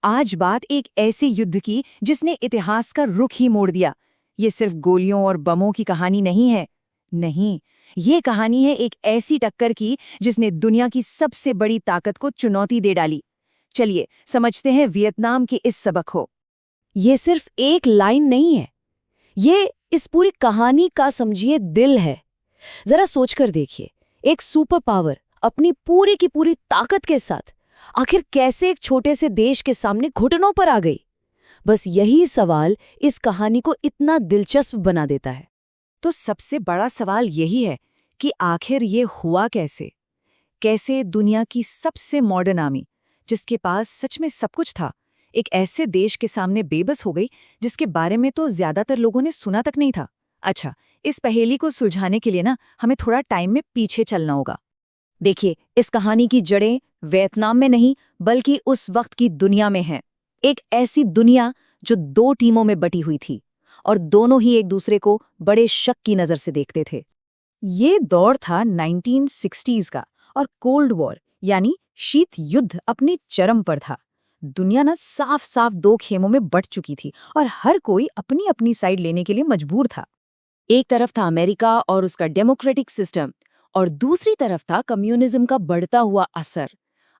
आज बात एक ऐसे युद्ध की जिसने इतिहास का रुख ही मोड़ दिया। ये सिर्फ गोलियों और बमों की कहानी नहीं है। नहीं, ये कहानी है एक ऐसी टक्कर की जिसने दुनिया की सबसे बड़ी ताकत को चुनौती दे डाली। चलिए समझते हैं वियतनाम के इस सबक को। ये सिर्फ एक लाइन नहीं है, ये इस पूरी कहानी का समझिए दिल है। जरा सोचकर देखिए, एक सुपर पावर अपनी पूरी की पूरी ताकत के साथ आखिर कैसे एक छोटे से देश के सामने घुटनों पर आ गई। बस यही सवाल इस कहानी को इतना दिलचस्प बना देता है। तो सबसे बड़ा सवाल यही है कि आखिर ये हुआ कैसे? कैसे दुनिया की सबसे मॉडर्न आर्मी, जिसके पास सच में सब कुछ था, एक ऐसे देश के सामने बेबस हो गई जिसके बारे में तो ज्यादातर लोगों ने सुना तक नहीं था। अच्छा, इस पहेली को सुलझाने के लिए ना हमें थोड़ा टाइम में पीछे चलना होगा। देखिए, इस कहानी की जड़ें वियतनाम में नहीं बल्कि उस वक्त की दुनिया में हैं। एक ऐसी दुनिया जो दो टीमों में बटी हुई थी और दोनों ही एक दूसरे को बड़े शक की नजर से देखते थे। ये दौर था 1960s का और कोल्ड वॉर यानी शीत युद्ध अपने चरम पर था। दुनिया ना साफ साफ दो खेमों में बट चुकी थी और हर कोई अपनी अपनी साइड लेने के लिए मजबूर था। एक तरफ था अमेरिका और उसका डेमोक्रेटिक सिस्टम, और दूसरी तरफ था कम्युनिज्म का बढ़ता हुआ असर।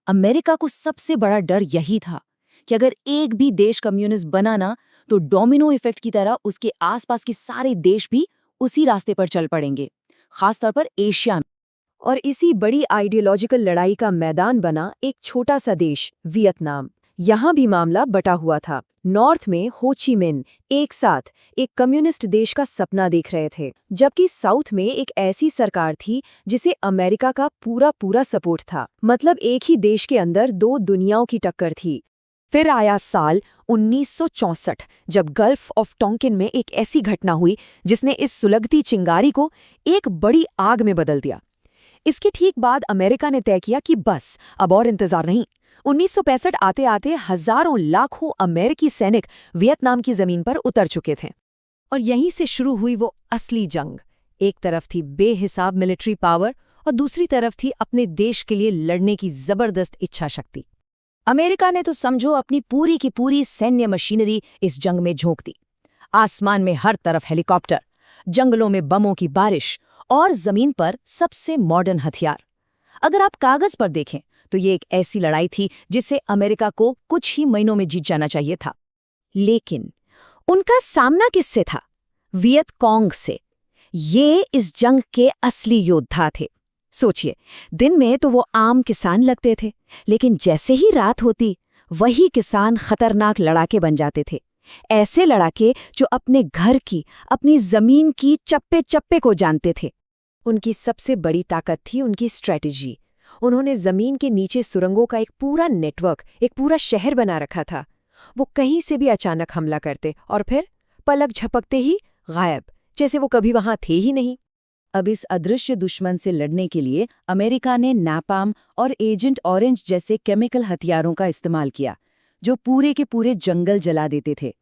अमेरिका को सबसे बड़ा डर यही था कि अगर एक भी देश कम्युनिस्ट बना ना, तो डोमिनो इफेक्ट की तरह उसके आसपास के सारे देश भी उसी रास्ते पर चल पड़ेंगे, खासतौर पर एशिया में। और इसी बड़ी आइडियोलॉजिकल लड़ाई का मैदान बना एक छोटा सा देश वियतनाम। यहाँ भी मामला बटा हुआ था। नॉर्थ में हो ची मिन एक साथ एक कम्युनिस्ट देश का सपना देख रहे थे, जबकि साउथ में एक ऐसी सरकार थी जिसे अमेरिका का पूरा पूरा सपोर्ट था। मतलब एक ही देश के अंदर दो दुनियाओं की टक्कर थी। फिर आया साल 1964, जब गल्फ ऑफ टोंकिन में एक ऐसी घटना हुई जिसने इस सुलगती चिंगारी को एक बड़ी आग में बदल दिया। इसके ठीक बाद अमेरिका ने तय किया कि बस अब और इंतजार नहीं। 1965 आते आते हजारों लाखों अमेरिकी सैनिक वियतनाम की जमीन पर उतर चुके थे। और यहीं से शुरू हुई वो असली जंग। एक तरफ थी बेहिसाब मिलिट्री पावर और दूसरी तरफ थी अपने देश के लिए लड़ने की जबरदस्त इच्छा शक्ति। अमेरिका ने तो समझो अपनी पूरी की पूरी सैन्य मशीनरी इस जंग में झोंक दी। आसमान में हर तरफ हेलीकॉप्टर, जंगलों में बमों की बारिश और जमीन पर सबसे मॉडर्न हथियार। अगर आप कागज पर देखें तो ये एक ऐसी लड़ाई थी जिसे अमेरिका को कुछ ही महीनों में जीत जाना चाहिए था। लेकिन उनका सामना किससे था? वियत कॉन्ग से। ये इस जंग के असली योद्धा थे। सोचिए, दिन में तो वो आम किसान लगते थे, लेकिन जैसे ही रात होती वही किसान खतरनाक लड़ाके बन जाते थे। ऐसे लड़ाके जो अपने घर की, अपनी जमीन की चप्पे चप्पे को जानते थे। उनकी सबसे बड़ी ताकत थी उनकी स्ट्रेटजी। उन्होंने जमीन के नीचे सुरंगों का एक पूरा नेटवर्क, एक पूरा शहर बना रखा था। वो कहीं से भी अचानक हमला करते और फिर पलक झपकते ही गायब, जैसे वो कभी वहां थे ही नहीं। अब इस अदृश्य दुश्मन से लड़ने के लिए अमेरिका ने नैपाम और एजेंट ऑरेंज जैसे केमिकल हथियारों का इस्तेमाल किया, जो पूरे के पूरे जंगल जला देते थे।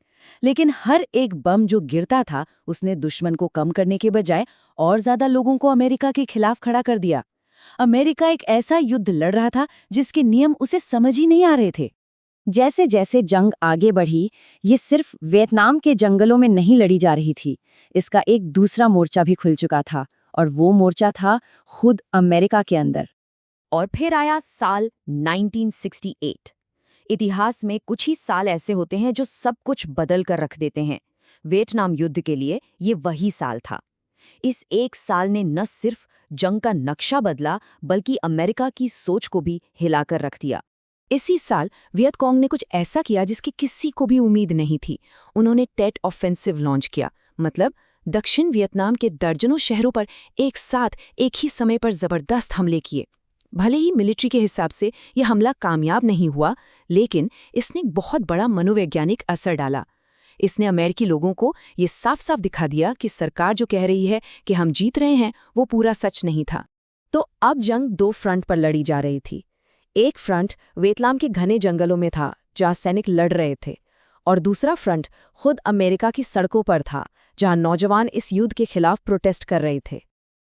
लेकिन हर एक बम जो गिरता था उसने दुश्मन को कम करने के बजाय और ज्यादा लोगों को अमेरिका के खिलाफ खड़ा कर दिया। अमेरिका एक ऐसा युद्ध लड़ रहा था जिसके नियम उसे समझ ही नहीं आ रहे थे। जैसे जैसे जंग आगे बढ़ी, ये सिर्फ वियतनाम के जंगलों में नहीं लड़ी जा रही थी। इसका एक दूसरा मोर्चा भी खुल चुका था, और वो मोर्चा था खुद अमेरिका के अंदर। और फिर आया साल 1968। इतिहास में कुछ ही साल ऐसे होते हैं जो सब कुछ बदल कर रख देते हैं। वियतनाम युद्ध के लिए ये वही साल था। इस एक साल ने न सिर्फ जंग का नक्शा बदला बल्कि अमेरिका की सोच को भी हिलाकर रख दिया। इसी साल वियतकॉन्ग ने कुछ ऐसा किया जिसकी किसी को भी उम्मीद नहीं थी। उन्होंने टेट ऑफेंसिव लॉन्च किया, मतलब दक्षिण वियतनाम के दर्जनों शहरों पर एक साथ एक ही समय पर जबरदस्त हमले किए। भले ही मिलिट्री के हिसाब से यह हमला कामयाब नहीं हुआ, लेकिन इसने बहुत बड़ा मनोवैज्ञानिक असर डाला। इसने अमेरिकी लोगों को ये साफ साफ दिखा दिया कि सरकार जो कह रही है कि हम जीत रहे हैं, वो पूरा सच नहीं था। तो अब जंग दो फ्रंट पर लड़ी जा रही थी। एक फ्रंट वियतनाम के घने जंगलों में था, जहां सैनिक लड़ रहे थे, और दूसरा फ्रंट खुद अमेरिका की सड़कों पर था, जहां नौजवान इस युद्ध के खिलाफ प्रोटेस्ट कर रहे थे।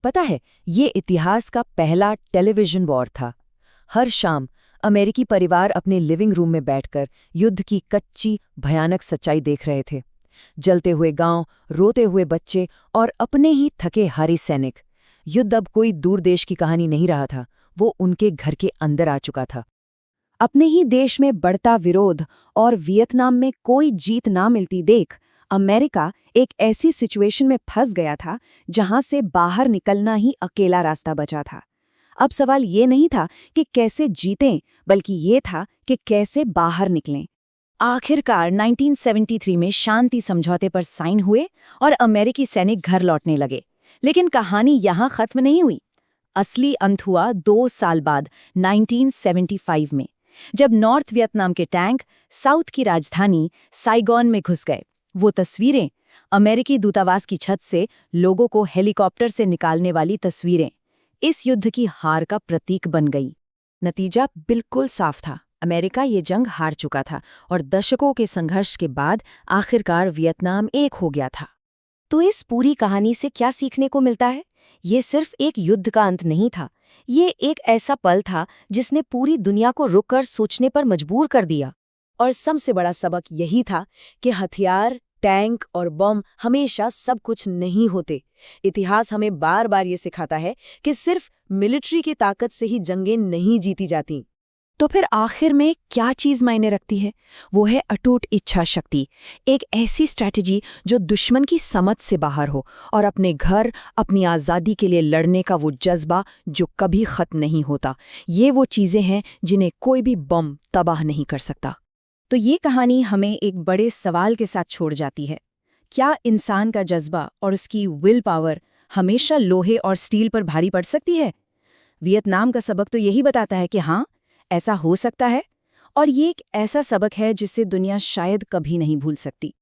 पता है, ये इतिहास का पहला टेलीविजन वॉर था। हर शाम अमेरिकी परिवार अपने लिविंग रूम में बैठकर युद्ध की कच्ची भयानक सच्चाई देख रहे थे। जलते हुए गांव, रोते हुए बच्चे और अपने ही थके हारे सैनिक। युद्ध अब कोई दूर देश की कहानी नहीं रहा था, वो उनके घर के अंदर आ चुका था। अपने ही देश में बढ़ता विरोध और वियतनाम में कोई जीत ना मिलती देख अमेरिका एक ऐसी सिचुएशन में फंस गया था जहां से बाहर निकलना ही अकेला रास्ता बचा था। अब सवाल ये नहीं था कि कैसे जीतें, बल्कि ये था कि कैसे बाहर निकलें। आखिरकार 1973 में शांति समझौते पर साइन हुए और अमेरिकी सैनिक घर लौटने लगे। लेकिन कहानी यहाँ खत्म नहीं हुई। असली अंत हुआ 2 साल बाद 1975 में, जब नॉर्थ वियतनाम के टैंक साउथ की राजधानी साइगॉन में घुस गए। वो तस्वीरें, अमेरिकी दूतावास की छत से लोगों को हेलीकॉप्टर से निकालने वाली तस्वीरें, इस युद्ध की हार का प्रतीक बन गई। नतीजा बिल्कुल साफ था। अमेरिका ये जंग हार चुका था और दशकों के संघर्ष के बाद आखिरकार वियतनाम एक हो गया था। तो इस पूरी कहानी से क्या सीखने को मिलता है? ये सिर्फ एक युद्ध का अंत नहीं था, ये एक ऐसा पल था जिसने पूरी दुनिया को रुककर सोचने पर मजबूर कर दिया। और सबसे बड़ा सबक यही था कि हथियार, टैंक और बम हमेशा सब कुछ नहीं होते। इतिहास हमें बार बार ये सिखाता है कि सिर्फ मिलिट्री की ताकत से ही जंगें नहीं जीती जाती। तो फिर आखिर में क्या चीज़ मायने रखती है? वो है अटूट इच्छा शक्ति, एक ऐसी स्ट्रैटेजी जो दुश्मन की समझ से बाहर हो, और अपने घर, अपनी आज़ादी के लिए लड़ने का वो जज्बा जो कभी खत्म नहीं होता। ये वो चीज़ें हैं जिन्हें कोई भी बम तबाह नहीं कर सकता। तो ये कहानी हमें एक बड़े सवाल के साथ छोड़ जाती है। क्या इंसान का जज्बा और उसकी विल पावर हमेशा लोहे और स्टील पर भारी पड़ सकती है? वियतनाम का सबक तो यही बताता है कि हाँ, ऐसा हो सकता है, और ये एक ऐसा सबक है जिसे दुनिया शायद कभी नहीं भूल सकती।